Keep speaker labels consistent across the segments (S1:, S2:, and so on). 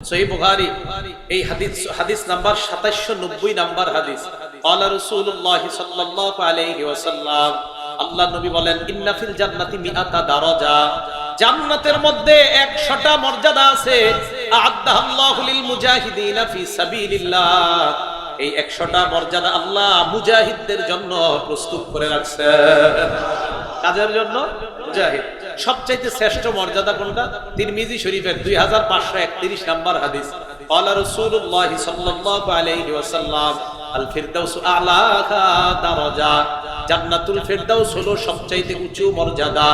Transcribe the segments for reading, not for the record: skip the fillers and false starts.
S1: সহিহ বুখারী এই হাদিস number 2790 number হাদিস। ক্বালা রাসূলুল্লাহ সাল্লাল্লাহু আলাইহি ওয়াসাল্লাম, আল্লাহ নবী বলেন, ইন্না ফিল জান্নাতি মিআতা দারাজা, জান্নাতের মধ্যে 100টা মর্যাদা আছে। আ'আদ্দাহাল্লাহু লিল মুজাহিদিনা ফি সাবিলিল্লাহ, এই 100টা মর্যাদা আল্লাহ মুজাহিদদের জন্য প্রস্তুত করে রাখছেন। কাজের জন্য মুজাহিদ। সবচাইতে শ্রেষ্ঠ মর্যাদা কোনটা? তিরমিজি শরীফের 2531 নাম্বার হাদিস। ক্বালা রাসূলুল্লাহ সাল্লাল্লাহু আলাইহি ওয়াসাল্লাম, আল ফিরদাউসু আ'লা দারাজা, জান্নাতুল ফিরদাউস হলো সবচাইতে উঁচু মর্যাদা।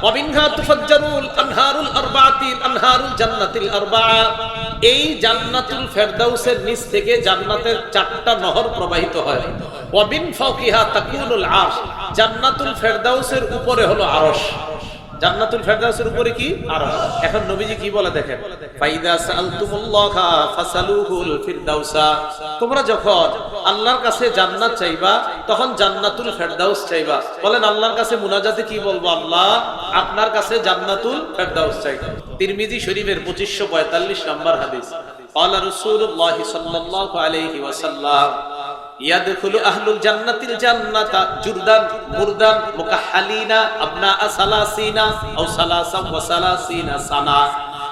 S1: ওয়া মিনহা তুফাজ্জারুল আনহারুল আরবাআতি, আনহারুল জান্নাতিল আরবাআ, এই জান্নাতুল ফিরদাউসের নিচ থেকে জান্নাতের 4টা নহর প্রবাহিত হয়। ওয়া মিন ফাওকিহা তাকুনুল আরশ, জান্নাতুল ফিরদাউসের উপরে হলো আরশ। জান্নাতুল ফিরদাউসের উপরে কি? আরশ। এখন নবীজি কি বলে দেখেন, ফাইদা সাআলতুমুল্লাহা ফাসালুহুল ফিরদাউসা, তোমরা যখন আল্লাহর কাছে জান্নাত চাইবা তখন জান্নাতুল ফিরদাউস চাইবা। বলেন আল্লাহর কাছে মুনাজাতে কি বলবো? আল্লাহ আপনার কাছে জান্নাতুল ফিরদাউস চাই। তিরমিজি শরীফের 2545 নাম্বার হাদিস। ক্বালা রাসূলুল্লাহ সাল্লাল্লাহু আলাইহি ওয়াসাল্লাম, ইয়াদখুলু আহলুল জান্নাতিল জান্নাতা জুরদান মুরদান মুকাহহালিনা আবনা সালাসিনা আও সালাসা ওয়া সালাসিনা সানা।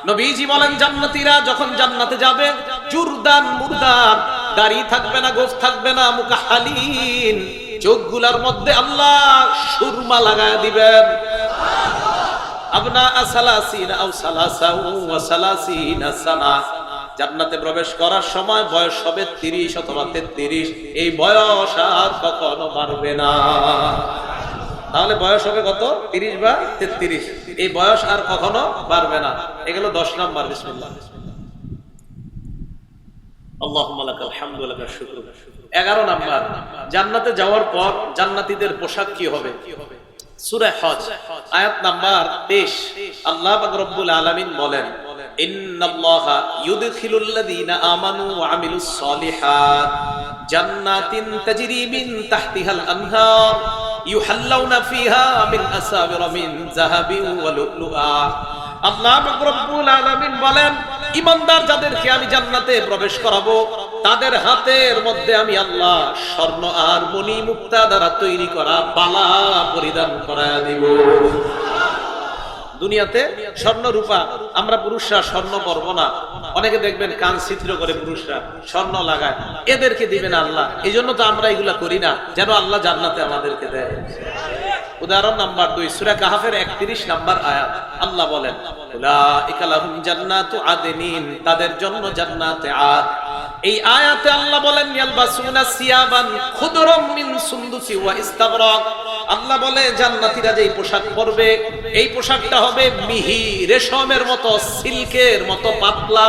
S1: নবীজি বলেন, জান্নাতীরা যখন জান্নাতে যাবে, জুরদান মুরদান, দাড়ি থাকবে না, গোঁফ থাকবে না, মুকাহহালিন, চোখগুলোর মধ্যে আল্লাহ সুরমা লাগায় দিবেন। আবনা সালাসিনা আও সালাসা ওয়া সালাসিনা সানা, জান্নাতে প্রবেশ করার সময় বয়স হবে 30 অথবা 33। এই বয়স আর কখনো বাড়বে না। তাহলে বয়স হবে কত? 30 বা 33। এই বয়স আর কখনো বাড়বে না। এগুলো 10 নাম্বার। বিসমিল্লাহ। আল্লাহুম্মা লাকাল হামদু ওয়া লাকাশ শুকরু। 11 নাম্বার, জান্নাতে যাওয়ার পর জান্নাতীদের পোশাক কি হবে? সূরা হজ আয়াত নাম্বার 23, আল্লাহ পাক রব্বুল আলামিন বলেন, ইন্নাল্লাহা ইউদখিলুল লাযীনা আমানু ওয়া আমিলুস সলিহাত জান্নাতিন তাজরি মিন তাহতিহাল আনহার ইউহাল্লাউনা ফিহা মিন আসাবিরা মিন যাহাবিন ওয়া লু'লুআ। আল্লাহ পাক রব্বুল আলামিন বলেন, ঈমানদার যাদেরকে আমি জান্নাতে প্রবেশ করাবো, তাদের হাতের মধ্যে আমি আল্লাহ স্বর্ণ আর মণি মুক্তা দ্বারা তৈরি করা বালা পরিধান করায়া দিব। দুনিয়াতে স্বর্ণ রূপা আমরা পুরুষরা স্বর্ণ পরব না। অনেকে দেখবেন কান ছিদ্র করে পুরুষরা স্বর্ণ লাগায়, এদেরকে দিবেন আল্লাহ। এই জন্য তো আমরা এগুলা করি না, যেন আল্লাহ জান্নাতে আমাদেরকে দেয়। উদাহরণ নাম্বার 2, সূরা কাহফের 31 নাম্বার আয়াত। আল্লাহ বলেন, উলাইকা লাহুম জান্নাতু আদনিন, তাদের জন্য জান্নাতে আদ। এই আয়াতে আল্লাহ বলেন, ইয়ালবাসুনা সিয়াবান খুদরাম মিন সুন্দুসি ওয়া ইস্তাবরাক। আল্লাহ বলে, জান্নাতীরা যেই পোশাক পরবে, এই পোশাকটা হবে মিহি রেশমের মতো, সিল্কের মতো পাতলা।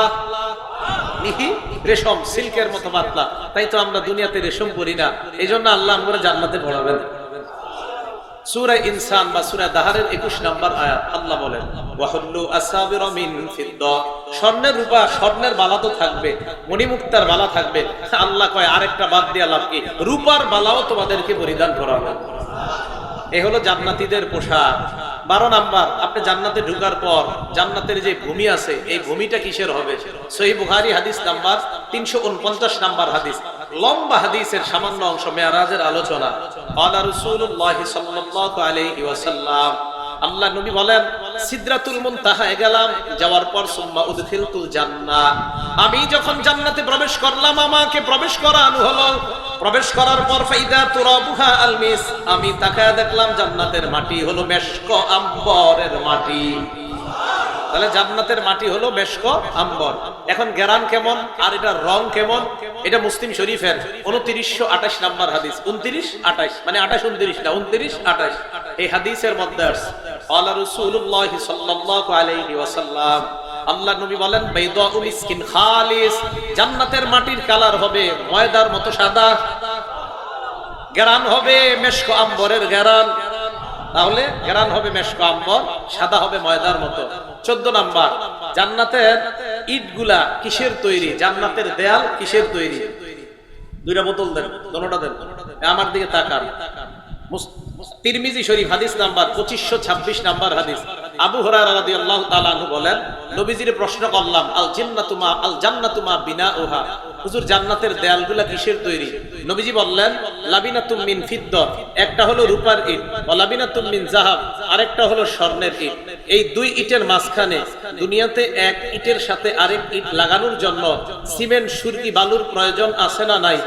S1: মিহি রেশম, সিল্কের মতো পাতলা। তাই তো আমরা দুনিয়াতে রেশম পরি না, এই জন্য আল্লাহ আমরা জান্নাতে পড়াবেন। সূরা ইনসান বা সূরা দাহারের 21 নাম্বার আয়াত। আল্লাহ বলেন, ওয়াহুল্লু আসাবিরা মিন ফিদ্দা, স্বর্ণের রূপা, স্বর্ণের বালা তো থাকবে, মণিমুক্তার বালা থাকবে। আল্লাহ কয় আরেকটা বাদ দিয়া লাভ কি? রূপার বালাও তোমাদেরকে পরিধান করাবে। এই হলো জান্নাতীদের পোশাক। 12 নাম্বার, আপনি জান্নাতে ঢোকার পর জান্নাতের যে ভূমি আছে, এই ভূমিটা কিসের হবে? সহিহ বুখারী হাদিস নাম্বার 349 নাম্বার হাদিস। লম্বা হাদিসের সামান্য অংশ, মেরাজের আলোচনা। ক্বালা রাসূলুল্লাহ সাল্লাল্লাহু আলাইহি ওয়াসাল্লাম, আল্লাহ নবী বলেন, সিদরাতুল মুনতাহায় গেলাম, যাওয়ার পর সুম্মা উদখিলতুল জান্নাহ, আমি যখন জান্নাতে প্রবেশ করলাম, আমাকে প্রবেশ করানো হলো। প্রবেশ করার পর ফাইদা তুরাবুহা আলমিস, আমি তাকায়া দেখলাম জান্নাতের মাটি হলো মেশক আম্বরের মাটি। তাহলে জান্নাতের মাটি হলো মেশক আম্বর। এখন ঘেরান কেমন আর এটার রং কেমন? এটা মুসলিম শরীফের 2928 নাম্বার হাদিস। 29-28 মানে 28-29 না, 29-28 এই হাদিসের মধ্যে আছে। ক্বালা রাসূলুল্লাহ সাল্লাল্লাহু আলাইহি ওয়াসাল্লাম, আল্লাহ নবী বলেন, বাইদাউ মিসকিন খালিস, জান্নাতের মাটির কালার হবে ময়দার মতো সাদা, ঘেরান হবে মেশক আম্বরের ঘেরান। তাহলে ঘেরান হবে মেশক আম্বর, সাদা হবে ময়দার মতো। 14 নাম্বার, জান্নাতের ইটগুলা কিসের তৈরি? জান্নাতের দেয়াল কিসের তৈরি? 2টা বোতল দেন, দোনোটা দেন, আমার দিকে তাকান। তিরমিজি শরীফ হাদিস নাম্বার 2526 নাম্বার হাদিস। আবু হুরায়রা রাদিয়াল্লাহু তাআলা আনহু বলেন, নবীজির প্রশ্ন করলাম, আল জান্নাতু মা বিনাউহা, হুজুর জান্নাতের দেয়ালগুলা কিসের তৈরি? নবীজি বললেন, লাবিনাতুম মিন ফিদ্দা, একটা হলো রূপার ইট, ওয়া লাবিনাতুম মিন যাহাব, আরেকটা হলো স্বর্ণের ইট। এই দুই ইটের মাঝখানে দুনিয়াতে এক ইটের সাথে আরেক ইট লাগানোর জন্য সিমেন্ট, সুরকি, বালুর প্রয়োজন আছে না নাই?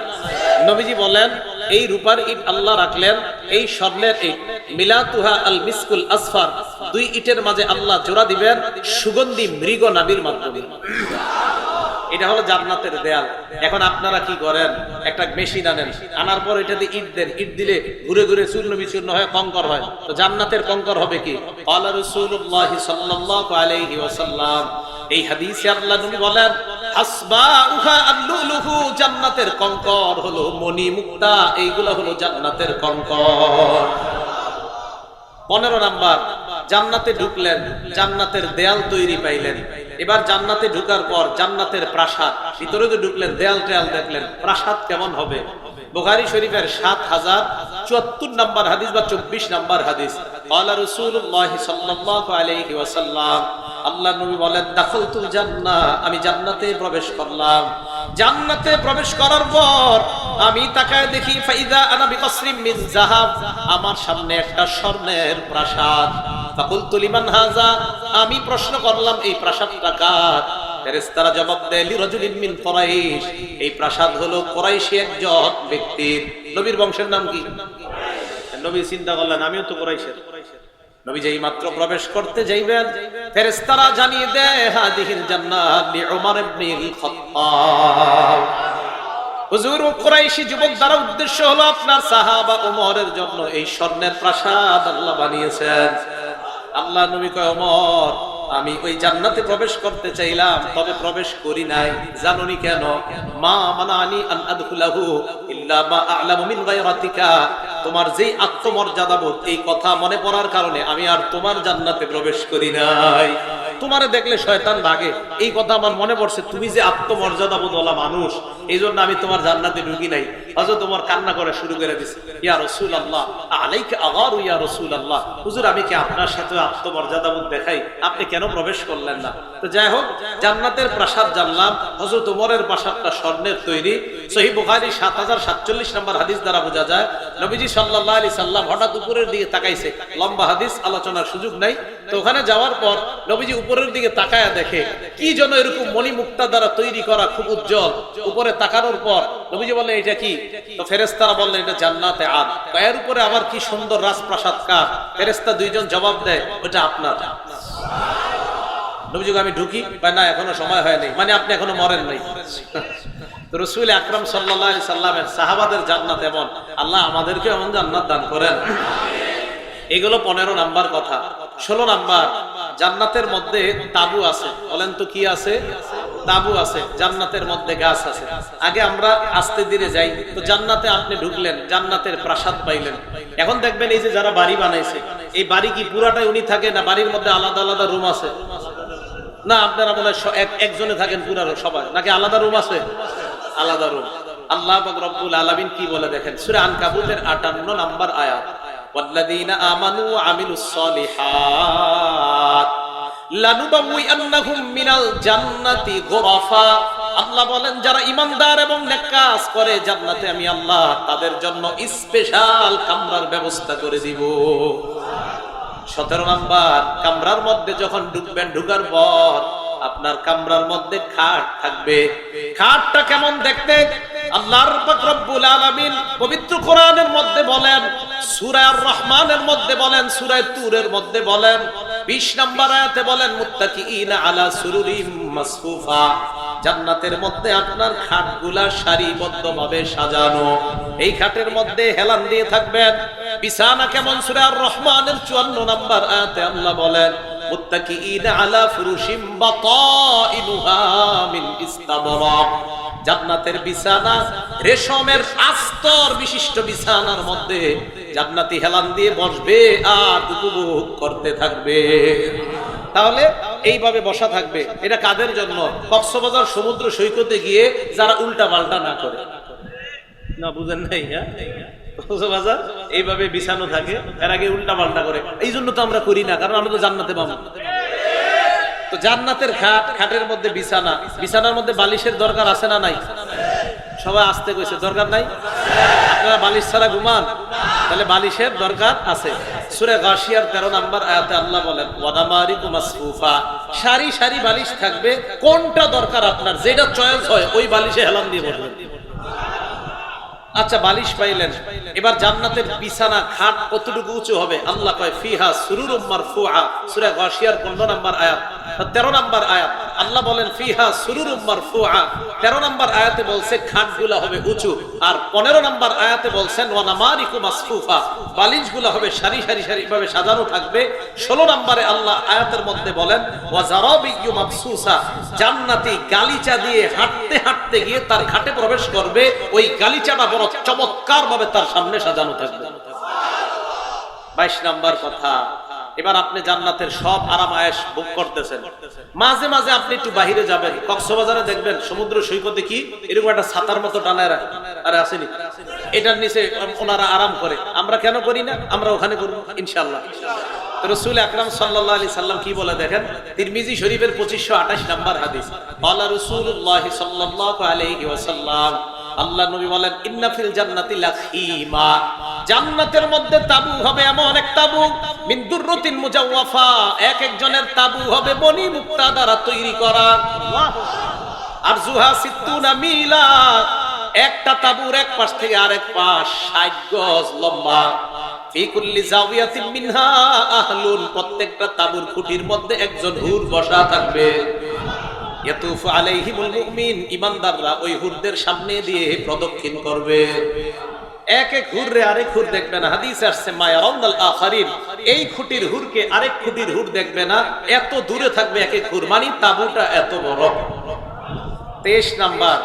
S1: নবীজি বলেন, এই রূপার ইট আল্লাহ রাখলেন, এই স্বর্ণের ইট মিলাতুহা আল মিসকুল আসফার, দুই ইটের মাঝে আল্লাহ জোড়া দিবেন সুগন্ধি মৃগ নাবির মাধ্যমে। এটা হলো জান্নাতের দেয়াল। এখন আপনারা কি করেন? একটা মেশিন আনেন, আনার পর এটাতে ইট দেন, ইট দিলে ঘুরে ঘুরে চূর্ণ বিচূর্ণ হয়, কঙ্কর হয়। তো জান্নাতের কঙ্কর হবে কি? ক্বালা রাসূলুল্লাহ সাল্লাল্লাহু আলাইহি ওয়াসাল্লাম, এই হাদিসে আল্লাহ নবী বলেন, হাসবাউহা আল-লুলুহু, জান্নাতের কঙ্কর হলো মণি মুক্তা, এইগুলা হলো জান্নাতের কঙ্কর। 15 নাম্বার, জান্নাতে ঢুকলেন, জান্নাতের দেয়াল তৈরি পাইলেন। এবার জান্নাতে ঢুকার পর জান্নাতের প্রাসাদ, ভিতরে তো ঢুকলেন, দেয়াল টেয়াল দেখলেন, প্রাসাদ কেমন হবে? বুখারী শরীফের 7074 নাম্বার হাদিস বা 24 নাম্বার হাদিস, ক্বালা রাসূলুল্লাহ সাল্লাল্লাহু আলাইহি ওয়াসাল্লাম, আল্লাহ নবী বলেন, দাখালতুল জান্নাহ, আমি জান্নাতে প্রবেশ করলাম। জান্নাতে প্রবেশ করার পর আমি তাকায় দেখি, ফাইদা আনা বিকসরিম মিন যাহাব, আমার সামনে একটা স্বর্ণের প্রাসাদ। ফাকুলতু লিমান হাযা, আমি প্রশ্ন করলাম, এই প্রাসাদটা কার? ফেরেশতারা জবাব দেয়, লিরাজুলিন মিন কুরাইশ, এই প্রাসাদ হলো কুরাইশী একজন ব্যক্তির। নবীর বংশের নাম কি? নবী চিন্তা করলেন, আমিও তো কুরাইশের। নবী যেই মাত্র প্রবেশ করতে যাইবেন, ফেরেশতারা জানিয়ে দেয়, হাদিহিল জান্নাত লিউমর ইবনুল খাত্তাব। হুজুর, কুরাইশী যুবক দ্বারা উদ্দেশ্য হলো আপনার সাহাবা ওমরের জন্য এই স্বর্ণের প্রাসাদ আল্লাহ বানিয়েছেন। আল্লাহ নবী কয়, ওমর, আমি ওই জান্নাতে প্রবেশ করতে চাইলাম, তবে প্রবেশ করি নাই। জানোনি কেন? মা মানানি আন আদখুলাহু ইল্লা মা আ'লামু মিন গায়রাতিকা, তোমার যেই আত্মমর্যাদাবোধ, এই কথা মনে পড়ার কারণে আমি আর তোমার জান্নাতে প্রবেশ করি নাই। তোমারে দেখলে শয়তান ভাগে, এই কথা আমার মনে পড়ছে, তুমি যে আত্মমর্যাদাবোধওয়ালা মানুষ, এই জন্য আমি তোমার জান্নাতে ঢুকি নাই। হযরত ওমর কান্না করে শুরু করে দিছে, ইয়া রাসূলুল্লাহ আলাইকা আগারু ইয়া রাসূলুল্লাহ, হুজুর আমি কি আপনার সাথে আত্মমর্যাদাবোধ দেখাই? আপনি কেন প্রবেশ করলেন না? তো যাই হোক, জান্নাতের প্রাসাদ জানলাম, হযরত ওমরের প্রাসাদটা স্বর্ণের তৈরি। সহিহ বুখারী 7047 নম্বর হাদিস দ্বারা বোঝা যায়, নবীজি সাল্লাল্লাহু আলাইহি সাল্লাম হঠাৎ উপরের দিকে তাকাইছে, লম্বা হাদিস, আলোচনার সুযোগ নাই। তো ওখানে যাওয়ার পর নবীজি উপরের দিকে তাকায়া দেখে কি যেন এরকম মণিমুক্তা দ্বারা তৈরি করা, খুব উজ্জ্বল। উপরে তাকানোর পর নবীজি বললেন, এটা কি? তো ফেরেশতারা বললেন, এটা জান্নাতে আদ। এর উপরে আবার কি সুন্দর রাজপ্রাসাদ কার? ফেরেশতা দুইজন জবাব দেয়, ওটা আপনার। নবীজি, আমি ঢুকি? বা না, এখনো সময় হয়নি, মানে আপনি এখনো মরেন নাই। তো রাসূল আকরাম সাল্লাল্লাহু আলাইহি সাল্লামের সাহাবাদের জান্নাত এমন, আল্লাহ আমাদেরকে এমন জান্নাত দান করেন। এগুলো 15 নাম্বার কথা। 16 নাম্বার, জান্নাতের মধ্যে তাবু আছে। বলেন তো কি আছে? তাবু আছে। জান্নাতের মধ্যে গাছ আছে। আগে আমরা আস্তে ধীরে যাই। তো জান্নাতে আপনি ঢুকলেন, জান্নাতের প্রাসাদ পাইলেন। এখন দেখবেন, এই যে যারা বাড়ি বানাইছে, এই বাড়ি কি পুরাটাই উনি থাকে, না বাড়ির মধ্যে আলাদা আলাদা রুম আছে? না, আপনারা বলে একজনে থাকেন পুরা সবাই, নাকি আলাদা রুম আছে? আলাদা রুম। আল্লাহ পাক রব্বুল আলামিন কি বলে দেখেন, সূরা আনকাবুতের 58 নাম্বার আয়াত, ওয়াল্লাযীনা আমানু ওয়া আমিলুস সালিহাত লানুবাউইআন্নাহুম মিনাল জান্নাতি গুরাফা। আল্লাহ বলেন, যারা ঈমানদার এবং নেক কাজ করে, জান্নাতে আমি আল্লাহ তাদের জন্য স্পেশাল কামরার ব্যবস্থা করে দিব। 17 নাম্বার, কামরার মধ্যে যখন ঢুকবেন, ঢুকার পর আপনার কামরার মধ্যে খাট থাকবে। খাটটা কেমন দেখতে? আল্লাহর পাক রব্বুল আলামিন পবিত্র কোরআনের মধ্যে বলেন, সূরা আর রহমানের মধ্যে বলেন, সূরা তুরের মধ্যে বলেন, 20 নম্বর আয়াতে বলেন, মুত্তাকিইনা আলা সুরুরিম মাসফুফা, জান্নাতের মধ্যে আপনার খাটগুলা সারিবদ্ধভাবে সাজানো। এই খাটের মধ্যে হেলান দিয়ে থাকবেন। বিছানা কেমন? সূরা আর রহমানের 54 নম্বর আয়াতে আল্লাহ বলেন, মুত্তাকিইনা আলা ফুরুশিম বাতাইনুহা মিন ইস্তাবরাক, জান্নাতের বিছানা রেশমের আস্তর বিশিষ্ট বিছানার মধ্যে জান্নাতি হেলান দিয়ে বসবে আর উপভোগ করতে থাকবে। তাহলে এইভাবে বসা থাকবে। এটা কাদের জন্য? কক্সবাজার সমুদ্র সৈকতে গিয়ে যারা উল্টা পাল্টা না করে। না, বুঝেন নাই? এইভাবে বিছানো থাকে, এর আগে উল্টা পাল্টা করে। এই জন্য তো আমরা করি না, কারণ আমরা তো জান্নাতে পাবো। তো জান্নাতের খাট, খাটের মধ্যে বিছানা, বিছানার মধ্যে বালিশের দরকার আছে না নাই? সবাই আসতে কইছে দরকার নাই। আপনারা বালিশ ছাড়া ঘুমান, তাহলে বালিশের দরকার আছে। সূরা গাশিয়ার 13 নম্বর আয়াতে আল্লাহ বলেন ওয়ানামারিকু মাসফুফা, সারি সারি বালিশ থাকবে। কোনটা দরকার আপনার, যেটা চয়েস হয় ওই বালিশে হেলান দিয়ে বসবেন। আচ্ছা, বালিশ পাইলেন, এবার জান্নাতের বিছানা খাট কতটুকু উঁচু হবে? আল্লাহ কয় ফিহা সুরুরুম মারফুআ, সূরা গাশিয়ার 15 নম্বর আয়াত, 13 নম্বর আয়াত। আল্লাহ বলেন ফিহা সুরুরুম মারফুআ, 13 নম্বর আয়াতে বলছে খাটগুলো হবে উঁচু, আর 15 নম্বর আয়াতে বলছেন ওয়ানামারিকু মাসফুফা, বালিশগুলো হবে সারি সারি সারি ভাবে সাজানো থাকবে। 16 নম্বরে আল্লাহ আয়াতের মধ্যে বলেন ওয়াজারাবিয়্যু মাবসুসা, জান্নাতি গালিচা দিয়ে হাঁটতে হাঁটতে গিয়ে তার খাটে প্রবেশ করবে, ওই গালিচাটা বড় চমৎকার ভাবে তার সামনে সাজানো থাকবে। 22 নম্বর কথা, এবার আপনি জান্নাতের সব আরাম আয়েশ ভোগ করতেছেন। মাঝে মাঝে আপনি একটু বাহিরে যাবেন, কক্সবাজারে দেখবেন সমুদ্র সৈকতে কি এরকম একটা ছাতার মতো টানায় আরে আসেনি, এটার নিচে ওনারা আরাম করে। আমরা কেন করি না? আমরা ওখানে করব ইনশাআল্লাহ। রাসূল আকরাম সাল্লাল্লাহু আলাইহি সাল্লাম কি বলে দেখেন, তিরমিজি শরীফের 2528 নম্বর হাদিস, ক্বালা রাসূলুল্লাহ সাল্লাল্লাহু আলাইহি ওয়াসাল্লাম, আল্লাহ নবী বলেন ইন্না ফিল জান্নাতি লাখীমা, জান্নাতের মধ্যে তাবু হবে, এমন এক তাবু মিন দুররাতিন মুজাওয়াফা, এক একজনের তাবু হবে মণি মুক্তা দ্বারা তৈরি করা। আর জুহা সিত্তুনা মিলা, একটা তাবুর এক পাশ থেকে আরেক পাশ 60 গজ লম্বা। ফি কুল্লি জাওয়াতিন মিনহা আহলুন, প্রত্যেকটা তাবুর খুঁটির মধ্যে একজন হুর বসা থাকবে। ইয়াতুফু আলাইহিমুল মুমিন, ঈমানদাররা ওই হুরদের সামনে দিয়ে প্রদক্ষিণ করবে। এক এক হুররে আরেক হুর দেখবে না। হাদিসে আসছে মায়ারাউনাল আখারিন, এই খুঁটির হুরকে আরেক খুঁটির হুর দেখবে না, এত দূরে থাকবে এক এক হুর, মানে তাবুটা এত বড়। 23 নাম্বার,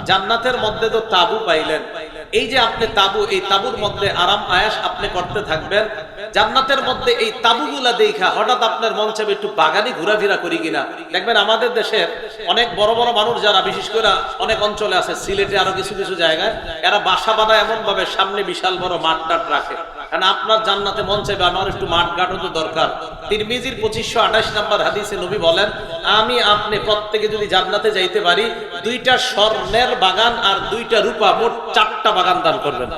S1: জান্নাতের মধ্যে তো তাবু পাইলেন, এই যে আপনি তাবু, এই তাবুর মধ্যে আরাম আয়েশ আপনি করতে থাকবেন। জান্নাতের মধ্যে এই তাবুগুলা দেখা হঠাৎ আপনার মন চাইবে একটু বাগানে ঘোরাফেরা করি কিনা। দেখবেন আমাদের দেশের অনেক বড় বড় মানুষ যারা, বিশেষ করে অনেক অঞ্চলে আছে, সিলেটে আরো কিছু কিছু জায়গায়, এরা বাসা বাঁধায় এমন ভাবে সামনে বিশাল বড় মাঠ টাট রাখে। কারণ আপনার জান্নাতে মন চাইবে আমার একটু মাঠ ঘাটও তো দরকার। তিরমিজির 2528 নম্বর হাদিসে নবী বলেন আমি আপনি প্রত্যেকে যদি জান্নাতে যাইতে পারি, 2টা স্বর্ণের বাগান আর 2টা রূপা, মোট 4টা বাগান দান করবেন।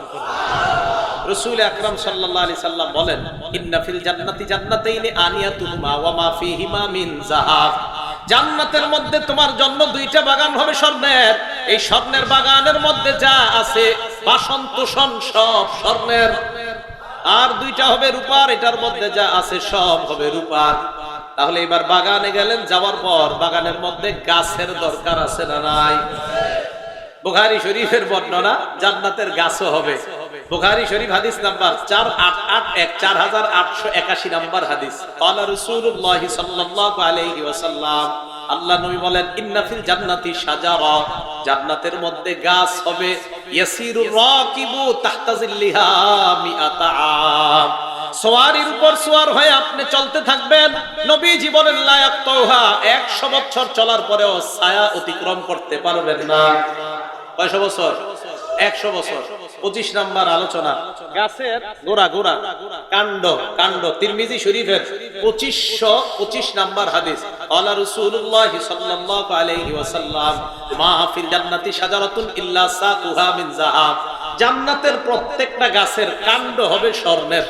S1: রাসূল আকরাম সাল্লাল্লাহু আলাইহি সাল্লাম বলেন ইন্না ফিল জান্নাতি জান্নাতাইনি আনিয়াতুহুমা ওয়া মা ফীহিমা মিন যাহাব, জান্নাতের মধ্যে তোমার জন্য 2টা বাগান হবে স্বর্ণের, এই স্বর্ণের বাগানের মধ্যে যা আছে বাসন তোষণ সব স্বর্ণের, আর 2টা হবে রূপার, এটার মধ্যে যা আছে সব হবে রূপার। তাহলে এবার বাগানে গেলেন, যাওয়ার পর বাগানের মধ্যে গাছের দরকার আছে না নাই? বুখারী শরীফের বর্ণনা, জান্নাতের গাছও হবে। বুখারী শরীফ হাদিস নাম্বার 4881 নাম্বার হাদিস, ক্বালা রাসূলুল্লাহ সাল্লাল্লাহু আলাইহি ওয়াসাল্লাম, আল্লাহ নবী বলেন ইন্না ফিল জান্নাতি শাজারা, জান্নাতের মধ্যে গাছ হবে, ইয়াসিরুর রাকিবু তাহতা জিল্লিহা মিআতা আম, সওয়ারির উপর সওয়ার হয়ে আপনি চলতে থাকবেন। নবীজি বলেন লা ইয়াকতাউহা, 100 বছর চলার পরেও ছায়া অতিক্রম করতে পারবেন না। কয়শ বছর? 100 বছর। 25 নাম্বার আলোচনা, গাছের গোড়া গোড়া, কাণ্ড কাণ্ড। তিরমিজি শরীফের 2525 নাম্বার হাদিস, ক্বালা রাসূলুল্লাহ সাল্লাল্লাহু আলাইহি ওয়াসাল্লাম মা ফিল জান্নাতি শাজারাতুন ইল্লা সাকুহা মিন যাহাব, জান্নাতের প্রত্যেকটা গাছের কাণ্ড হবে স্বর্ণের।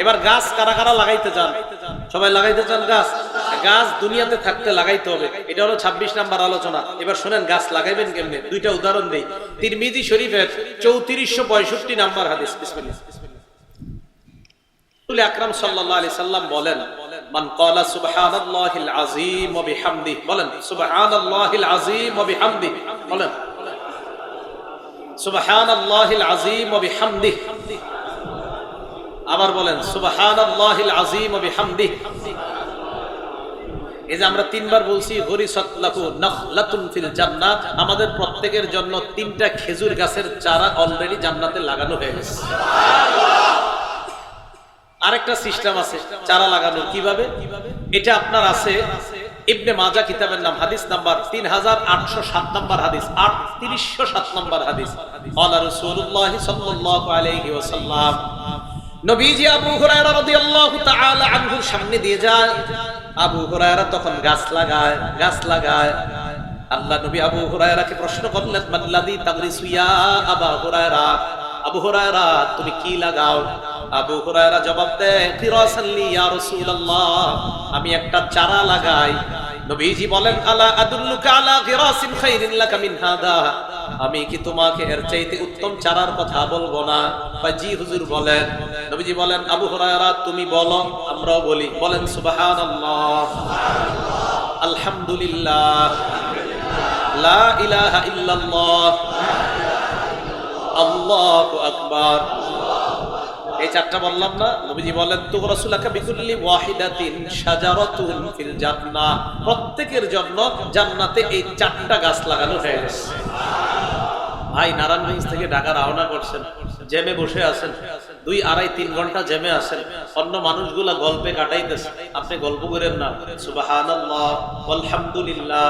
S1: এবার গাছ কারা কারা লাগাইতে চান? সবাই লাগাইতে চান গাছ? গাছ দুনিয়াতে থাকতে লাগাইতে হবে, এটা হলো 26 নাম্বার আলোচনা। এবার শুনেন গাছ লাগাইবেন কেমনে, 2টা উদাহরণ দেই। তিরমিজি শরীফের 3465 নাম্বার হাদিস, বিসমিল্লাহ। রাসূল আকরাম সাল্লাল্লাহু আলাইহি সাল্লাম বলেন মান ক্বালা সুবহানাল্লাহিল আযীম ওয়া বিহামদিহি, বলেন সুবহানাল্লাহিল আযীম ওয়া বিহামদিহি, বলেন সুবহানাল্লাহিল আযীম ওয়া বিহামদিহি, আবার বলেন সুবহানাল্লাহিল আযীম ওয়া বিহামদিহি। এই যে আমরা 3বার বলছি গরিসাত লাহু নাখলাতুন ফিল জান্নাত, আমাদের প্রত্যেকের জন্য 3টা খেজুর গাছের চারা অলরেডি জান্নাতে লাগানো হয়ে গেছে। আরেকটা সিস্টেম আছে চারা লাগানোর, কিভাবে? এটা আপনার আছে ইবনে মাজাহ কিতাবের নাম, হাদিস নাম্বার 3807 নম্বর হাদিস, 3807 নম্বর হাদিস। ক্বালা রাসূলুল্লাহ সাল্লাল্লাহু আলাইহি ওয়াসাল্লাম, নবীজি আবু হুরায়রা রাদিয়াল্লাহু তাআলা আনহুর সামনে দিয়ে যায়। আবু হুরায়রা তখন গাছ লাগায়। আল্লাহ নবী আবু হুরায়রাকে প্রশ্ন করলেন, মাল্লাযী তাগরিসু ইয়া আবা হুরায়রা, আবু হুরায়রা তুমি কি লাগাও? আবু হুরায়রা জবাব দেয়, ফিরাসাল্লি ইয়া রাসূলুল্লাহ, আমি একটা চারা লাগাই। নবীজি বলেন, আলা আদুল্লুকা আলা গিরাসিন খাইরিন লাকা মিন হাদা, আমি কি তোমাকে এর চাইতে উত্তম চারার কথা বলবো না? জি হুজুর বলেন। নবীজি বলেন, আবু হুরায়রা তুমি বলো, আমরাও বলি। বলেন সুবহানাল্লাহ, আলহামদুলিল্লাহ, লা ইলাহা ইল্লাল্লাহ, আল্লাহু আকবার। এই চারটা বললাম না? নবীজি বলেন, তু রাসূলুকা বিকুল্লি ওয়াহিদাতিন শাজারাতুন ফিল জান্নাহ, প্রত্যেকের জন্য জান্নাতে এই চারটা গাছ লাগানো হয়ে গেছে। ভাই নারায়ণগঞ্জ থেকে ঢাকা রওনা করছেন, জ্যামে বসে আছেন, 2, 2.5, 3 ঘন্টা জ্যামে আছেন, অন্য মানুষগুলা গল্পে কাটাইতেছে, আপনি গল্প করেন না। সুবহানাল্লাহ, আলহামদুলিল্লাহ,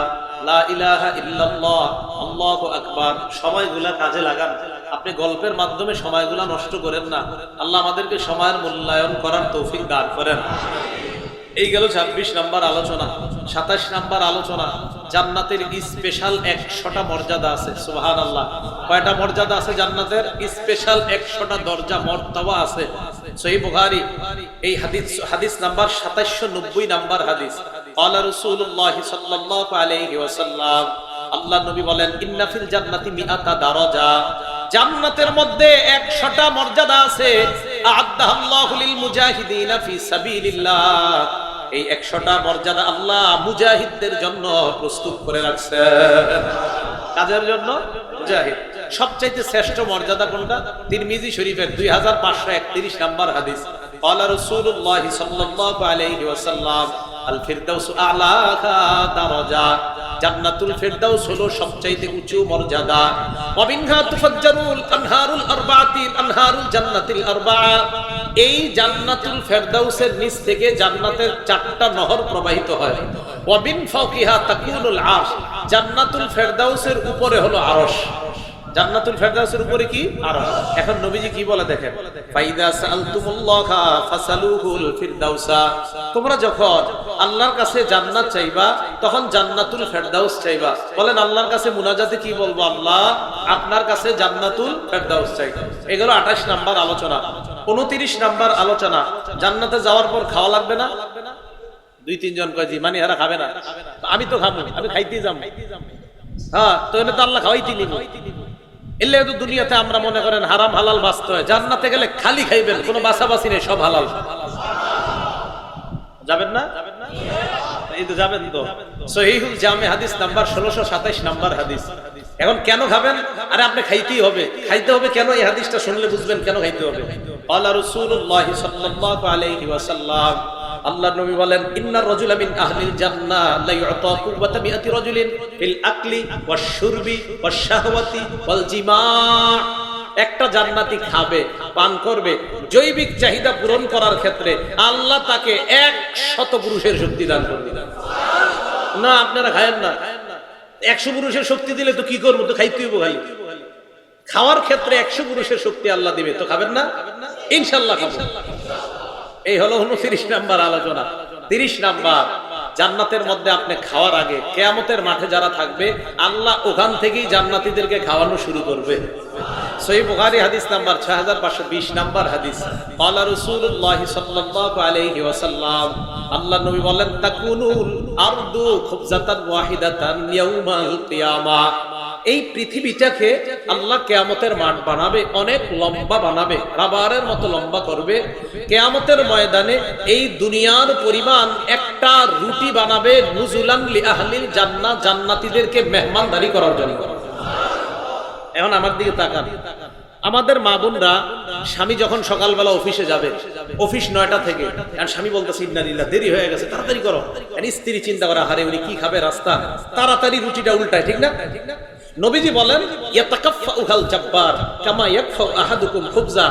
S1: লা ইলাহা ইল্লাল্লাহ, আল্লাহু আকবার, সময়গুলা কাজে লাগান। আপনি গল্পের মাধ্যমে সময়গুলা নষ্ট করেন না। আল্লাহ আমাদেরকে সময়ের মূল্যায়ন করার তৌফিক দান করেন। এই গেল 26 নাম্বার আলোচনা। 27 নাম্বার আলোচনা, জান্নাতের স্পেশাল 100টা মর্যাদা আছে। সুবহানাল্লাহ, কয়টা মর্যাদা আছে জান্নাতের? স্পেশাল 100টা দরজা মর্তবা আছে। সহিহ বুখারী এই হাদিস নাম্বার 2790 নাম্বার হাদিস। ক্বালা রাসূলুল্লাহ সাল্লাল্লাহু আলাইহি ওয়াসাল্লাম, আল্লাহ নবী বলেন, ইন্না ফিল জান্নাতি মিআতা দারাজা, জান্নাতের মধ্যে 100টা মর্যাদা আছে। আ'আদ্দাহাল্লাহু লিল মুজাহিদিনা ফি সাবিলিল্লাহ, এই 100টা মর্যাদা আল্লাহ মুজাহিদদের জন্য প্রস্তুত করে রাখছেন। কাজের জন্য মুজাহিদ। সবচাইতে শ্রেষ্ঠ মর্যাদা কোনটা? তিরমিজি শরীফের 2531 নাম্বার হাদিস। ক্বালা রাসূলুল্লাহ সাল্লাল্লাহু আলাইহি ওয়াসাল্লাম, আল ফিরদাউসু আ'লা দারাজা, জান্নাতুল ফিরদাউস হলো সবচাইতে উঁচু মর্যাদা। ওয়া মিনহা তুফাজ্জারুল আনহারুল আরবাআতি, আনহারুল জান্নাতিল আরবাআ, এই জান্নাতুল ফিরদাউসের নিচ থেকে জান্নাতের 4টা নহর প্রবাহিত হয়। ওয়া মিন ফাওকিহা তাকুনুল আরশ, জান্নাতুল ফিরদাউসের উপরে হলো আরশ। জান্নাতুল ফিরদাউসের উপরে কি? আরশ। এখন নবীজি কি বলে দেখেন, ফাইদা সালতুমুল্লাহা ফাসালুহুল ফিরদাউসা, তোমরা যখন আল্লাহর কাছে জান্নাত চাইবা তখন জান্নাতুল ফিরদাউস চাইবা। বলেন আল্লাহর কাছে মুনাজাতে কি বলবো? আল্লাহ আপনার কাছে জান্নাতুল ফিরদাউস চাই। এগুলো 28 নাম্বার আলোচনা। 29 নাম্বার আলোচনা, জান্নাতে যাওয়ার পর খাওয়া লাগবে না? 2-3 জন কয় জি, মানে এরা খাবে না। আমি তো খাবো, আমি খাইতেই যাবো। হ্যাঁ, তো এনে তো আল্লাহ খাওয়াইতে নিব। এলে তো দুনিয়াতে আমরা মনে করেন হারাম হালাল বাঁচতে হয়, জান্নাতে গেলে খালি খাইবেন, কোনো বাছাবাছি নেই, সব হালাল। যাবেন না? এই তো যাবেন তো। সহিহুল জামে হাদিস নাম্বার 1627 নাম্বার হাদিস। এখন কেন খাবেন? আরে আপনি খাইতেই হবে। খাইতে হবে কেন? এই হাদিসটা শুনলে বুঝবেন কেন খাইতে হবে। ক্বালা রাসূলুল্লাহ সাল্লাল্লাহু আলাইহি ওয়াসাল্লাম, আল্লাহর নবী বলেন, ইন্নার রাজুলা মিন আহলিল জান্নাহ লা ইউতা কুওয়াতা মিআতি রাজুলিন ফিল আকলি ওয়াশ শুরবি ওয়াশ শাহওয়াতি ওয়াল জিমা, একটা জান্নাতি খাবে, পান করবে, জৈবিক চাহিদা পূরণ করার ক্ষেত্রে আল্লাহ তাকে 100 পুরুষের শক্তি দান করবে। না আপনারা খায়েন না, 100 পুরুষের শক্তি দিলে তো কি করবো? তো খাইতে হইব। খালি খাওয়ার ক্ষেত্রে 100 পুরুষের শক্তি আল্লাহ দিবে, তো খাবেন না? ইনশাআল্লাহ খাবো। এই হলো 29 নাম্বার আলোচনা। 30 নাম্বার, জান্নাতের মধ্যে আপনি খাওয়ার আগে কিয়ামতের মাঠে যারা থাকবে আল্লাহ ওখান থেকেই জান্নাতীদেরকে খাওয়ানো শুরু করবে। সহিহ বুখারী হাদিস নাম্বার 6520 নাম্বার হাদিস। ক্বালা রাসূলুল্লাহ সাল্লাল্লাহু আলাইহি ওয়াসাল্লাম, আল্লাহ নবী বলেন, তাকুনুল আরদু খুবজাতান ওয়াহিদাতান ইয়াউমাল কিয়ামা, এই পৃথিবীটাকে আল্লাহ কিয়ামতের মাঠ বানাবে, অনেক লম্বা বানাবে, রাবারের মতো লম্বা করবে। কিয়ামতের ময়দানে এই দুনিয়ার পরিমাণ একটা রুটি বানাবে, নুজুলান লি আহলিল জান্নাহ, জান্নাতীদেরকে মেহমানদারি করার জন্য। এখন আমার দিকে তাকান, আমাদের মা বোনরা, স্বামী যখন সকালবেলা অফিসে যাবে, অফিস 9টা থেকে, আর স্বামী বলতেছে ইন্নালিল্লাহ, দেরি হয়ে গেছে, তাড়াতাড়ি করো। স্ত্রী চিন্তা করা, হারে উনি কি খাবে রাস্তা, তাড়াতাড়ি রুটিটা উল্টায়, ঠিক না? নবীজি বলেন ইয়াতাকাফফাউল জাব্বার কামা ইয়াকফাউ আহাদুকুম খুবজা,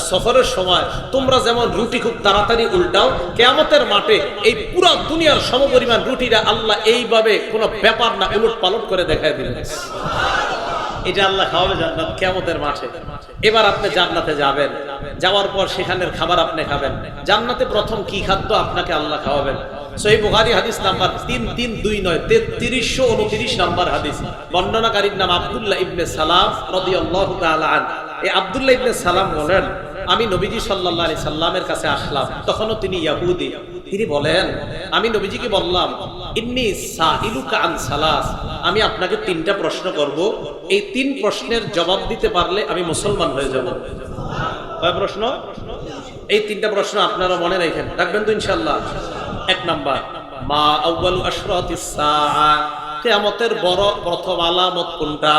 S1: সফরের সময় তোমরা যেমন রুটি খুব তাড়াতাড়ি উল্টাও, কিয়ামতের মাঠে এই পুরো দুনিয়ার সমপরিমাণ রুটিটা আল্লাহ এইভাবে কোনো ব্যাপার না উলটপালট করে দেখায় দিবেন। এটা আল্লাহ খাওয়াবে জান্নাত কিয়ামতের মাঠে। এবার আপনি জান্নাতে যাবেন, যাওয়ার পর সেখানের খাবার আপনি খাবেন। জান্নাতে প্রথম কি খাদ্য আপনাকে আল্লাহ খাওয়াবেন? সহিহ বুখারী হাদিস নাম্বার 3329 3329 নাম্বার হাদিস। বর্ণনাকারীর নাম আব্দুল্লাহ ইবনে সালাম রাদিয়াল্লাহু তাআলা আনহু। এই আব্দুল্লাহ ইবনে সালাম বলেন, আমি নবীজি সাল্লাল্লাহু আলাইহি সাল্লামের কাছে আসলাম, তখনও তিনি ইহুদি। তিনি বলেন, আমি নবীজিকে বললাম, ইন্নী সাইলুকা আন সালাস, আমি আপনাকে তিনটা প্রশ্ন করব, এই তিন প্রশ্নের জবাব দিতে পারলে আমি মুসলমান হয়ে যাব। কয় প্রশ্ন? এই তিনটা প্রশ্ন আপনারা মনে রাখবেন তো ইনশাআল্লাহ। এক নাম্বার, মা আউয়ালু আশরাতিস সাআ, কিয়ামতের বড় প্রথম আলামত কোনটা?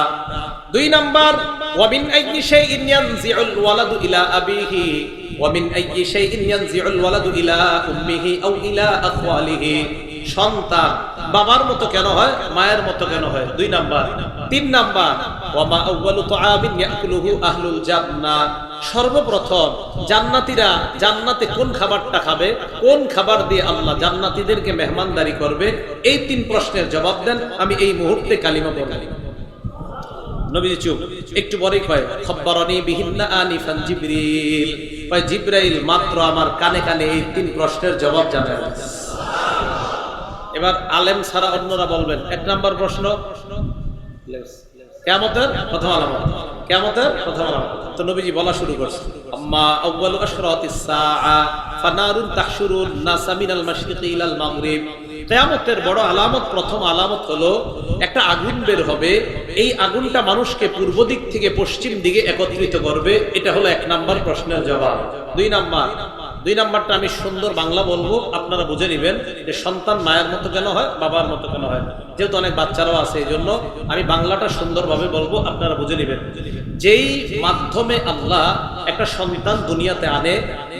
S1: দুই নাম্বার, ওয়া মিন আইয়ি শাইইন ইয়ানজিউল ওয়ালাদু ইলা আবিহি ওয়া মিন আইয়ি শাইইন ইয়ানজিউল ওয়ালাদু ইলা উম্মিহি আও ইলা আখওয়ালিহি, সন্তান বাবার মতো কেন হয়, মায়ের মতো কেন হয়? দুই নাম্বার। তিন নাম্বার, ওয়া মা আউয়ালু তুআমিন ইয়াকুলুহু আহলুল জান্নাহ, সর্বপ্রথম জান্নাতীরা জান্নাতে কোন খাবারটা খাবে, কোন খাবার দিয়ে আল্লাহ জান্নাতীদেরকে মেহমানদারি করবে, এই তিন প্রশ্নের জবাব দেন, আমি এই মুহূর্তে কালিমা পড়ব। নবীজি চুপ, একটু পরেই কয়, খব্বারানি বিহিন্না আনিফান জিবরিল, কয় জিবরাইল মাত্র আমার কানে কানে এই তিন প্রশ্নের জবাব জানায়। এবার আলেম ছাড়া অন্যরা বলবেন, এক নাম্বার প্রশ্ন কিয়ামতের প্রথম আলামত, কিয়ামতের প্রথম আলামত। তো নবীজি বলা শুরু করছে, আম্মা আউয়ালু আশরাতিস সাআ ফানারুন তাহশুরুন নাসা মিনাল মাশরিকি ইলাল মাগরিব, কিয়ামতের বড় আলামত, প্রথম আলামত হলো একটা আগুন বের হবে, এই আগুনটা মানুষকে পূর্ব দিক থেকে পশ্চিম দিকে একত্রিত করবে। এটা হলো এক নাম্বার প্রশ্নের জবাব। দুই নাম্বারটা আমি সুন্দর বাংলা বলবো, আপনারা বুঝে নেবেন যে সন্তান মায়ের মতো কেন হয়, বাবার মতো কেন হয়। যেহেতু অনেক বাচ্চারাও আছে, এই জন্য আমি বাংলাটা সুন্দরভাবে বলবো, আপনারা বুঝে নেবেন। যেই মাধ্যমে আল্লাহ একটা সন্তান দুনিয়াতে আনে,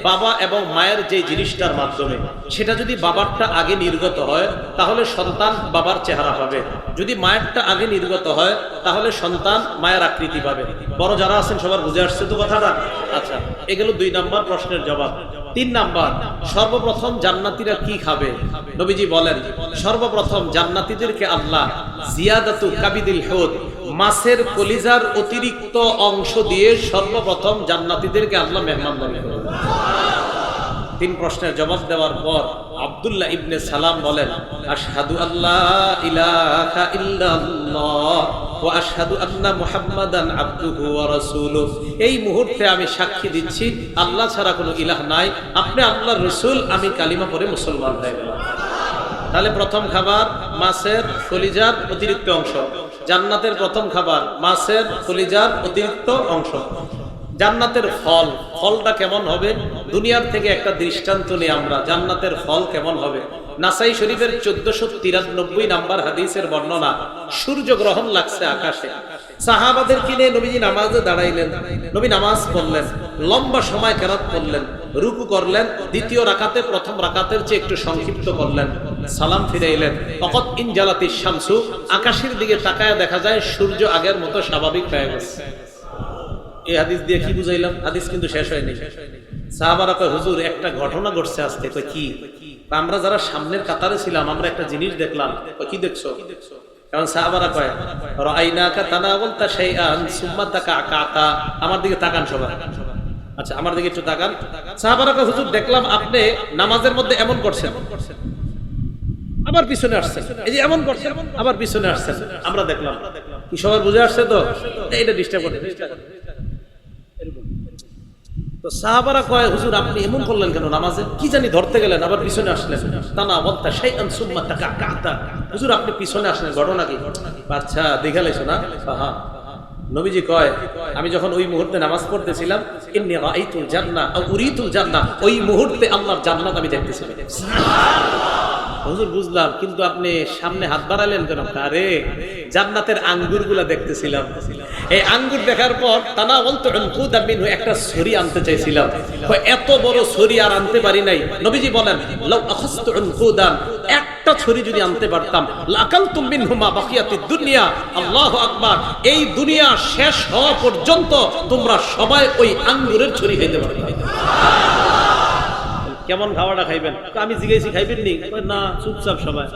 S1: বাবা এবং মায়ের যে জিনিসটার মাধ্যমে, সেটা যদি বাবারটা আগে নির্গত হয় তাহলে সন্তান বাবার চেহারা পাবে, যদি মায়েরটা আগে নির্গত হয় তাহলে সন্তান মায়ের আকৃতি পাবে। বড় যারা আছেন সবার বুঝে আসছে তো কথাটা? আচ্ছা, এগুলো দুই নাম্বার প্রশ্নের জবাব। তিন নাম্বার, সর্বপ্রথম জান্নাতীরা কি খাবে? নবীজি বলেন, সর্বপ্রথম জান্নাতীদেরকে আল্লাহ জিয়াদাতু কাবিদিল হুদ, মাছের কলিজার অতিরিক্ত অংশ দিয়ে সর্বপ্রথম জান্নাতীদেরকে আল্লাহ মেহমানদারি করবেন। তিন প্রশ্নের জবাব দেওয়ার পর আব্দুল্লাহ ইবনে সালাম বলেন, আশহাদু আল্লা ইলাহা ইল্লাল্লাহ ওয়া আশহাদু আন্না মুহাম্মাদান আবদুহু ওয়া রাসূলুহু, এই মুহূর্তে আমি সাক্ষী দিচ্ছি আল্লাহ ছাড়া কোনো ইলাহ নাই, আপনি আল্লাহর রাসূল, আমি কালিমা পড়ে মুসলমান হয়ে গেলাম। তাহলে প্রথম খাবার মাছের কলিজার অতিরিক্ত অংশ, জান্নাতের প্রথম খাবার মাছের কলিজার অতিরিক্ত অংশ। জান্নাতের ফল, ফলটা কেমন হবে? দুনিয়ার থেকে একটা দৃষ্টান্ত নিয়ে আমরা, জান্নাতের ফল কেমন হবে? নাসাই শরীফের 1493 নাম্বার হাদিসের বর্ণনা, সূর্য গ্রহণ লাগছে আকাশে, সাহাবাদের কিনে নবীজি নামাজে দাঁড়াইলেন, নবী নামাজ পড়লেন, লম্বা সময় কেরাত করলেন, রুকু করলেন, দ্বিতীয় রাকাতে প্রথম রাকাতের চেয়ে একটু সংক্ষিপ্ত করলেন, সালাম ফিরাইলেন। তখন ইনজালাতিশ শামসু, আকাশের দিকে তাকায় দেখা যায় সূর্য আগের মতো স্বাভাবিক হয়ে গেছে। এই হাদিস দিয়ে কি বুঝাইলাম? হাদিস কিন্তু শেষ হয়নি। সাহাবারা কয়, হুজুর একটা ঘটনা ঘটছে আজকে। কয় কি? আমরা যারা সামনের কাতারে ছিলাম আমরা একটা জিনিস দেখলাম। কি দেখছো? কারণ সাহাবারা কয়, রাআইনাকা তানাওয়ালতা শাইআন সুম্মা তাকাআতা, আমার দিকে তাকান সবাই। আচ্ছা, আমার দিকে একটু তাকান। সাহাবারা কয়, হুজুর দেখলাম আপনি নামাজের মধ্যে এমন করছেন, আবার পিছনে আসছেন, এই যে এমন করছেন আবার পিছনে আসছেন, আমরা দেখলাম। কি সবার বুঝে আসছে তো? এটা ডিস্টার্ব করে। তো সাহাবারা কয়, হুজুর আপনি এমন করলেন কেন নামাজে? কি জানি ধরতে গেলেন আবার পিছনে আসলেন। তানাওয়ালতা শাইআন সুম্মা তাকাআতা, হুজুর আপনি পিছনে আসলেন, ঘটনা কি? আচ্ছা দেখালাইছো না? হ্যাঁ। নবীজি কয়, আমি যখন ওই মুহূর্তে নামাজ পড়তেছিলাম, ইন্নী রাআইতুল জান্নাহ আও উরিতুল জান্নাহ, ওই মুহূর্তে আল্লাহর জান্নাত আমি দেখতেছিলাম। হুজুর বুঝলাম, কিন্তু আপনি সামনে হাত বাড়ালেন কেন? আরে জান্নাতের আঙ্গুরগুলা দেখতেছিলাম। এই আঙ্গুর দেখার পর তানাওয়ালতু উনকুদাম মিনহু, একটা ছুরি আনতে চাইছিলাম, এত বড় ছুরি আর আনতে পারি নাই। নবীজি বলেন, লাউ আখাযতু উনকুদাম, একটা একটা ছুরি যদি আনতে পারতাম লাকালতুম মিনহুমা বাকিয়াতিদ দুনিয়া। আল্লাহু আকবার। এই দুনিয়া শেষ হওয়া পর্যন্ত তোমরা সবাই ওই আঙ্গুরের ছুরি খাইতে পারবে। কেমন খাওয়াটা খাইবেন? আমি জিজ্ঞেসি খাইবেন নি? না, চুপচাপ সবাই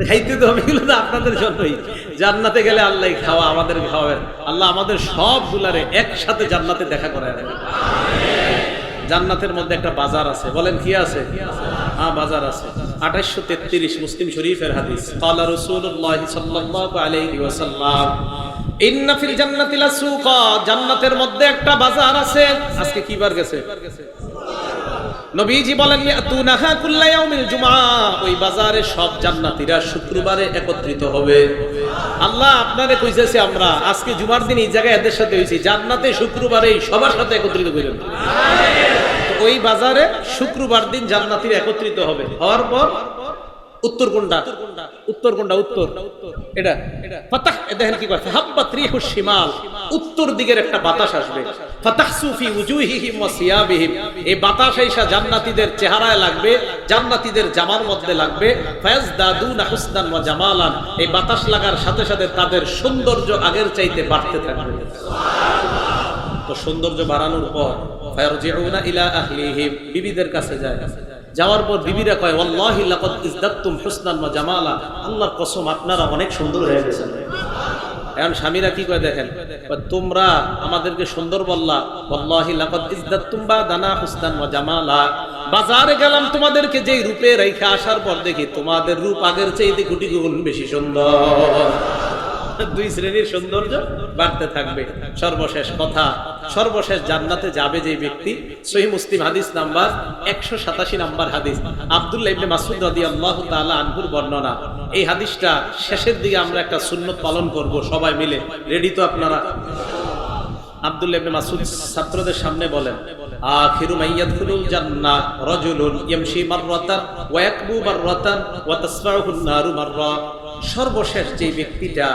S1: খাইতে তো হবে, এগুলো তো আপনাদের জন্যই। জান্নাতে গেলে আল্লাহ খাওয়া আমাদেরকে খাওয়াবেন। আল্লাহ আমাদের সবগুলারে একসাথে জান্নাতে দেখা করায় দেবেন। জান্নাতের মধ্যে একটা বাজার আছে, বলেন কি আছে? হ্যাঁ, বাজার আছে। 2833 মুসলিম শরীফের হাদিস। ক্বালা রাসূলুল্লাহ সাল্লাল্লাহু আলাইহি ওয়াসাল্লাম ইন্না ফিল জান্নাতি লাসুকা, জান্নাতের মধ্যে একটা বাজার আছে। আজকে কি বার গেছে? নবীজি বলেন ইয়াতুনাহা কুল্লা ইয়াউমিল জুমআ, ওই বাজারে সব জান্নাতীরা শুক্রবারে একত্রিত হবে। আল্লাহ আপনারে কইতেছে আমরা আজকে জুমার দিন এই জায়গায় এদের সাথে হইছি, জান্নাতে শুক্রবারে সবার সাথে একত্রিত কইলেন। ওই বাজারে শুক্রবার দিন জান্নাতীরা একত্রিত হবে। হওয়ার পর উত্তর কোনটা? উত্তর কোনটা? উত্তর এটা ফাতাহ। দেখেন কি করে, হাব্বাত রিহুশ শিমাল, উত্তর দিকের একটা বাতাস আসবে। ফাতাহসু ফি উজুহিহিম ওয়া সিয়াবিহিম, এই বাতাস আইসা জান্নাতীদের চেহারায় লাগবে, জান্নাতীদের জামার মধ্যে লাগবে। ফায়াজদাদুনা হুসনান ওয়া জামালান, এই বাতাস লাগার সাথে সাথে তাদের সৌন্দর্য আগের চাইতে বাড়তে থাকবে। তো সৌন্দর্য বাড়ানোর পর ফায়ারজিউনা ইলা আহলিহিম, বিবিদের কাছে যায়। যাওয়ার পর বিবিরা কয় ওয়াল্লাহি লাকাদ ইজদাতুম হুসনান ওয়া জামালা, আল্লাহর কসম আপনারা অনেক সুন্দর হয়ে গেছেন। এখন স্বামীরা কি কয় দেখেন, তোমরা আমাদেরকে সুন্দর বললা, ওয়াল্লাহি লাকাদ ইজদাতুম বাদানা হুসনান ওয়া জামালা, বাজারে গেলাম তোমাদেরকে যেই রূপে রেখে আসার পর দেখি তোমাদের রূপ আগের চাইতে কোটি গুণ বেশি সুন্দর। দুই শ্রেণীর সৌন্দর্য বাড়তে থাকবে। সর্বশেষ কথা, সর্বশেষ জান্নাতে যাবে যে ব্যক্তি, সহিহ মুসলিম হাদিস নাম্বার 187 নাম্বার হাদিস, আব্দুল্লাহ ইবনে মাসউদ রাদিয়াল্লাহু তাআলা আনহুর বর্ণনা। এই হাদিসটা শেষের দিকে আমরা একটা সুন্নত পালন করব সবাই মিলে। রেডি তো আপনারা? আব্দুল্লাহ ইবনে মাসউদ ছাত্রদের সামনে বলেন, আখিরু মাইয়াদখুলুল জান্নাহ রাজুলুন ইয়ামশি মাররাতান ওয়া ইয়াকবু মাররাতান ওয়া তাসফাউহুন নারু মাররা, সর্বশেষ যে ব্যক্তিটা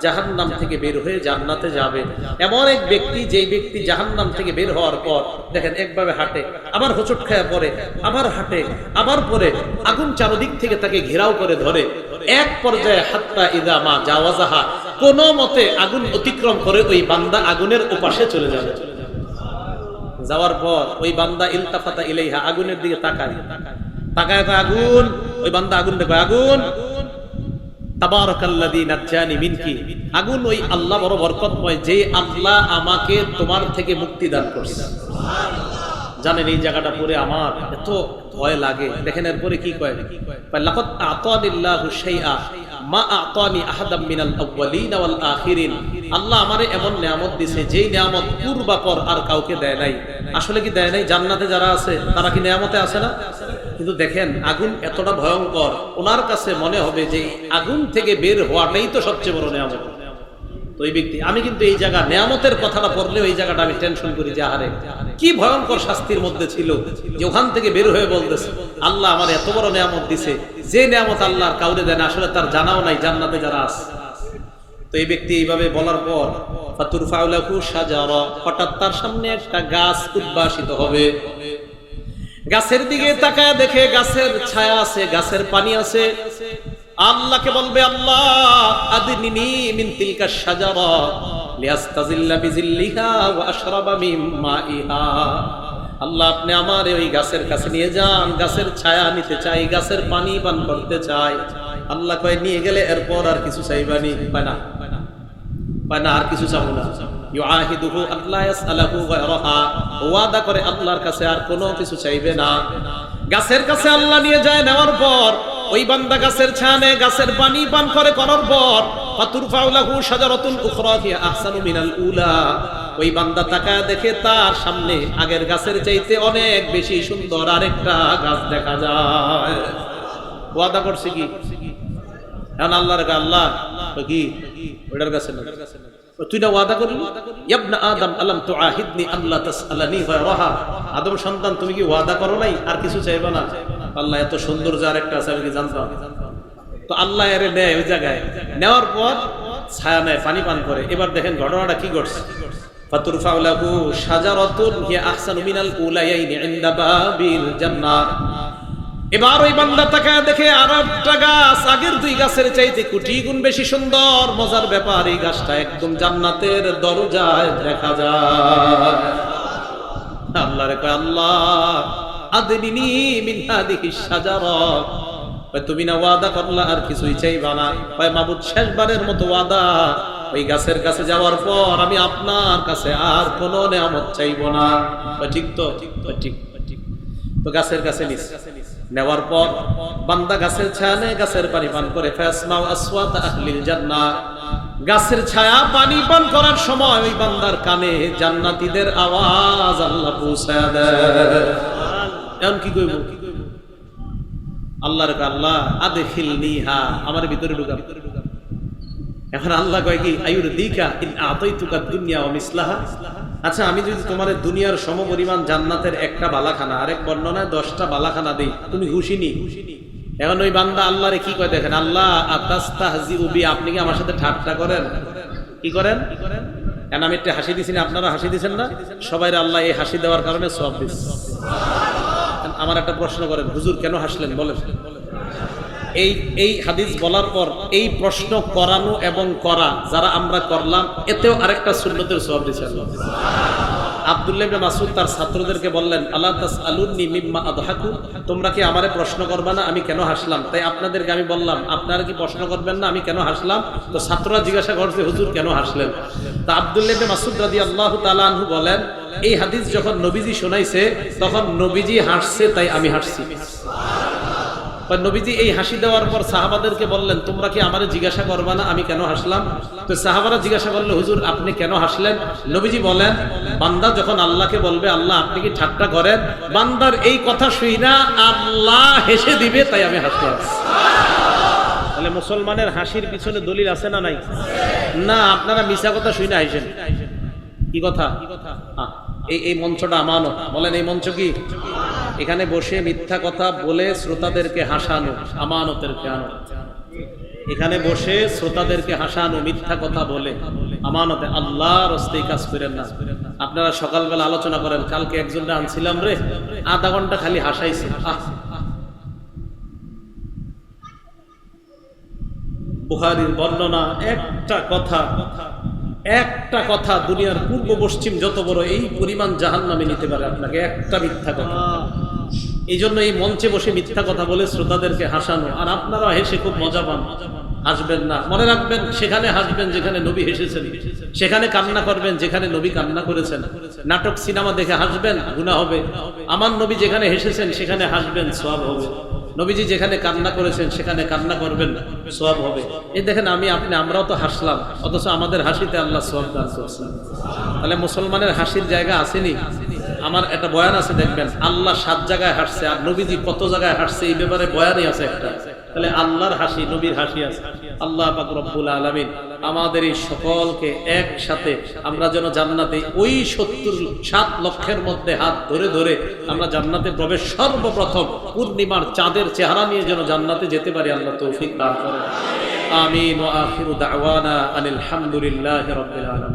S1: জাহান্নাম থেকে বের হয়ে জান্নাতে যাবে, এমন এক ব্যক্তি যেই ব্যক্তি জাহান্নাম থেকে বের হওয়ার পর দেখেন একভাবে হাঁটে, আবার হোঁচট খায়া পড়ে, আবার হাঁটে, আবার পরে আগুন চারদিক থেকে তাকে ঘেরাও করে ধরে, এক পর্যায়ে হাত্তা ইদা মা জাওয়াজাহা, কোন মতে আগুন অতিক্রম করে ওই বান্দা আগুনের ওপাশে চলে যাবে। যাওয়ার পর ওই বান্দা ইলতাফাতা ইলাইহা, আগুনের দিকে তাকায়, তাকায় আগুন, ওই বান্দা আগুন দেখে, আগুন তাবারাকাল্লাযী নাজ্জানি মিনকি, আগুন ওই আল্লাহ বড় বরকতময়, যে আল্লাহ আমাকে তোমার থেকে মুক্তি দান করছে। জানেন এই জায়গাটা পড়ে আমার এত ভয় লাগে। দেখেন এরপরে কি কয়, লাকাদ আতানিল্লাহু শাইআ মা আতানি আহাদাম মিনাল আউয়ালিন ওয়াল আখিরিন, আল্লাহ আমারে এমন নিয়ামত দিয়েছে যেই নিয়ামত পূর্বাপর আর কাউকে দেয় নাই। আসলে কি দেয় নাই? জান্নাতে যারা আছে তারা কি নিয়ামতে আছে না? কিন্তু দেখেন আগুন এতটা ভয়ঙ্কর, ওনার কাছে মনে হবে যে আগুন থেকে বের হওয়াটাই তো সবচেয়ে বড় নিয়ামত। তো এই ব্যক্তি, আমি কিন্তু এই জায়গা নিয়ামতের কথাটা পড়লে ওই জায়গাটা আমি টেনশন করি যে আরে কি ভয়ঙ্কর শাস্তির মধ্যে ছিল, যে ওখান থেকে বের হয়ে বলতেছে আল্লাহ আমার এত বড় নিয়ামত দিছে, যে নিয়ামত আল্লাহর কাউরে দেন, আসলে তার জানাও নাই জান্নাতে যারা আছে। তো এই ব্যক্তি এইভাবে বলার পর ফাতুরফাউ লাহু শাজারা, হঠাৎ তার সামনে একটা গাছ উদ্ভাসিত হবে। গাছের দিকে তাকায় দেখে গাছের ছায়া আছে, গাছের পানি আছে। আল্লাহকে বলবে, আল্লাহ আদনিনি মিন তিলকা শাজারা লিয়াস্তাজিল্লা বিজিল্লিহা ওয়া আশরাবা মিন মাইহা, আল্লাহ আপনি আমার ওই গাছের কাছে নিয়ে যান, গাছের ছায়া নিতে চাই, গাছের পানি পান করতে চাই। আল্লাহ কয় নিয়ে গেলে এরপর আর কিছু চাইবানি? পায় না, পায় না, আর কিছু চাবো না। ইউআহিদুহু আল্লাহ ইয়াসআলহু গায়রাহা, ওয়াদা করে আল্লাহর কাছে আর কোনো কিছু চাইবে না। গাছের কাছে আল্লাহ নিয়ে যায়, নেওয়ার পর ওই বান্দা গাছের ছায়া, গাছের পানি পান করে, করার পর ফাতুরফাউ লাহু শাজারাতুন উখরা হিয়া আহসানু মিনাল উলা, ওই বান্দা তাকায় দেখে তার সামনে আগের গাছের চাইতে অনেক বেশি সুন্দর আরেকটা গাছ দেখা যায়। ওয়াদা করছে কি? এখন আল্লাহর আল্লাহ কি ওটার কাছে না, তুই না ওয়াদা করলি, ইবনা আদম আলাম তুআহিদনি আল্লাহ তাসআলানি গায়রাহা, আদম সন্তান তুমি কি ওয়াদা করো নাই আর কিছু চাইবা না? আল্লাহ এত সুন্দর যে আরেকটা আছে আমি কি জানতাম? তো আল্লাহ এর নেয়, ওই জায়গায় নেওয়ার পর ছায়া নেয়, পানি পান করে। এবার দেখেন ঘটনাটা কি ঘটছে। ফাতুরফাউ লাহু শাজারাতুন হিয়া আহসানু মিনাল উলায়াইনি ইনদা বাবিল জান্নাহ, এবার ওই বান্দা তাকায় দেখে আর একটা গাছ আগের দুই গাছের চাইতে কোটি গুণ বেশি সুন্দর। মজার ব্যাপার, এই গাছটা একদম জান্নাতের দরজায় দেখা যায়। আল্লাহরে কয়, আল্লাহ আদনিনি মিন হাদিহিস শাজারা, তুমি না ওয়াদা করলা আর কিছুই চাইবা না? কয় মাবুদ, শেষবারের মতো ওয়াদা, ওই গাছের কাছে যাওয়ার পর আমি আপনার কাছে আর কোনো নেয়ামত চাইবো না। ঠিক তো? ঠিক। তো গাছের কাছে নেওয়ার পর বান্দা গাছের ছায়া নেয়, গাছের পানি পান করে। ফাসমাউ আসওয়াত আহলিল জান্নাহ, গাছের ছায়া পানি পান করার সময় ওই বান্দার কানে জান্নাতীদের আওয়াজ আল্লাহ পৌঁছায় দেয়। এখন কি কইব? আল্লাহর কাছে, আল্লাহ আদখিলনিহা, আমার ভিতরে ঢুকা। এখন আল্লাহ কয় কি, আয়ুরদিকা ইন আতাইতুকা দুনিয়া ওয়া মিসলাহা, আচ্ছা আমি যদি তোমার দুনিয়ার সমপরিমাণ জান্নাতের একটা বালাখানা, আরেক বর্ণনায় 10টা বালাখানা দেই, তুমি খুশি নি? এখন ওই বান্দা আল্লাহরে কি কয় দেখেন, আল্লাহ আতাস্তাহজিউ বি, আপনি কি আমার সাথে ঠাট্টা করেন? কি করেন? কেন আমি একটা হাসি দিছি না, আপনারা হাসি দিছেন না? সবাই আল্লাহ এই হাসি দেওয়ার কারণে সওয়াব দিচ্ছে। আমার একটা প্রশ্ন করেন, হুজুর কেন হাসলেন বলেন? এই হাদিস বলার পর এই প্রশ্ন করানো এবং করা যারা আমরা করলাম, এতেও আরেকটা সুন্নতের সওয়াব দিয়েছে আল্লাহ। আব্দুল্লাহ ইবনে মাসউদ তার ছাত্রদেরকে বললেন, আলা তাসআলুনি মিম্মা আদহাকু, তোমরা কি আমারে প্রশ্ন করবে না আমি কেন হাসলাম? তাই আপনাদেরকে আমি বললাম, আপনারা কি প্রশ্ন করবেন না আমি কেন হাসলাম? তো ছাত্ররা জিজ্ঞাসা করছে, হুজুর কেন হাসলেন? তা আব্দুল্লাহ ইবনে মাসউদ রাদিয়াল্লাহু তাআলা আনহু বলেন, এই হাদিস যখন নবীজি শোনাইছে তখন নবীজি হাসছে, তাই আমি হাসছি। নবীজি এই হাসি দেওয়ার পর সাহাবাদেরকে বললেন, তোমরা কি আমারে জিজ্ঞাসা করবা না আমি কেন হাসলাম? তো সাহাবারা জিজ্ঞাসা করলো, হুজুর আপনি কেন হাসলেন? নবীজি বলেন, বান্দা যখন আল্লাহকে বলবে, আল্লাহ আপনি কি ঠাট্টা করেন, বান্দার এই কথা শুই না আল্লাহ হেসে দিবে, তাই আমি হাসলাম। তাহলে মুসলমানের হাসির পিছনে দলিল আছে না নাই? না, আপনারা মিছা কথা শুই না হাসেন। কি কথা? এই মঞ্চটা আমানত, বলেন এই মঞ্চ কি? এখানে বসে মিথ্যা কথা বলে শ্রোতাদেরকে হাসানো আমানতের খেয়ানত। এখানে বসে শ্রোতাদেরকে হাসানো মিথ্যা কথা বলে আমানতে, আল্লাহর রাস্তায় কাজ করেন না। আপনারা সকালবেলা আলোচনা করেন, কালকে একজনটা আনছিলাম রে, আধা ঘন্টা খালি হাসাইছে। বুখারীর বর্ণনা, একটা কথা দুনিয়ার পূর্ব পশ্চিম যত বড় এই পরিমাণ জাহান্নামে নিতে পারে আপনাকে, একটা মিথ্যা কথা। এই জন্য এই মঞ্চে বসে মিথ্যা কথা বলে শ্রোতাদেরকে হাসানো, আর আপনারা হেসে খুব মজা পান। হাসবেন না, মনে রাখবেন, সেখানে হাসবেন যেখানে নবী হেসেছেন, সেখানে কান্না করবেন যেখানে নবী কান্না করেছেন। নাটক সিনেমা দেখে হাসবেন, গুনাহ হবে। আমার নবী যেখানে হেসেছেন সেখানে হাসবেন, সওয়াব হবে। নবীজি যেখানে কান্না করেছেন সেখানে কান্না করবেন, সওয়াব হবে। এই দেখেন আমরাও তো হাসলাম, অথচ আমাদের হাসিতে আল্লাহ সওয়াব দান করছেন। তাহলে মুসলমানের হাসির জায়গা আসেনি? আমার একটা বয়ান আছে, দেখবেন আল্লাহ 7 জায়গায় হাসছে, আর নবীজি কত জায়গায় হাসছে এই ব্যাপারে বয়ানই আছে একটা। তাহলে আল্লাহর হাসি, নবীর হাসি আছে। আল্লাহ পাক রব্বুল আলামিন আমাদের এই সকলকে একসাথে আমরা যেন জান্নাতে ওই ৭০ লক্ষের মধ্যে হাত ধরে ধরে আমরা জান্নাতে প্রবেশ, সর্বপ্রথম পূর্ণিমার চাঁদের চেহারা নিয়ে যেন জান্নাতে যেতে পারি, আল্লাহ তৌফিক দান করেন। আমিন ওয়া আখিরু দাওয়ানা আনিল হামদুলিল্লাহি রাব্বিল আলামিন।